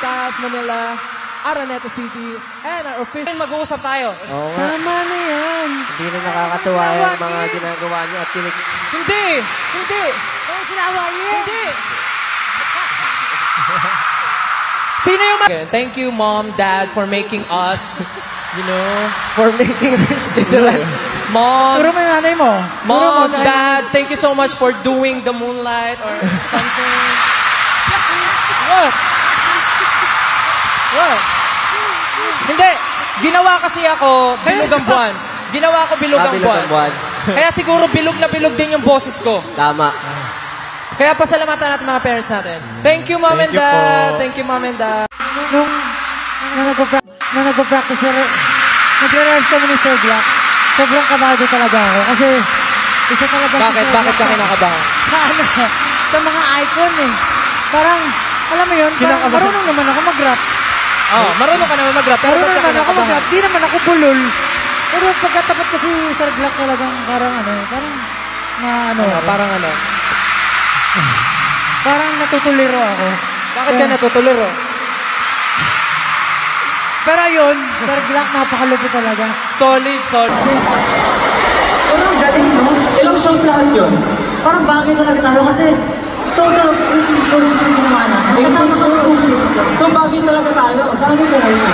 Staff Manila, Araneta City, and our official. Mag-uusap tayo. Oo nga. Tama na yan. Hindi na nakakatuwa yung mga ginagawa niyo at kinig... Hindi! Hindi! Oo, sinawa niyo! Hindi! Sino yung... Thank you, Mom, Dad, for making us, you know... For making this Mom... Turo mo yung nanay mo. Mom, Dad, thank you so much for doing the moonlight or something. What? What? Hindi. Ginawa kasi ako bilog ang buwan. Ginawa ko bilog ang buwan. Kaya siguro bilog na bilog din yung boses ko. Tama. Kaya pasalamatan natin mga parents natin. Thank you, Mom and Dad. Thank you, Mom and Dad. Nung nagpa-practice, nagre-rehearse kami ni Sir Black, sobrang kabado talaga ako. Kasi isa talaga si Sir Black. Bakit ka kinakabahan? Sa mga icon eh. Parang, alam mo yun, marunong naman ako mag-rap. Oh, marunong ka naman mag-rap. Pero marunong naman ako mag-rap. Di naman ako bulol. Pero pagkatapat kasi Sir Black talagang parang parang natutuliro ako. Bakit ka natutuliro? Pero yun, Sir Black, napakalupit talaga. Solid. Pero ang galing, no? Ilang shows lahat yun? Parang bagay talaga tayo kasi total 18 shows yung ginawa natin. 18 shows. So bagay talaga tayo. Bagay talaga.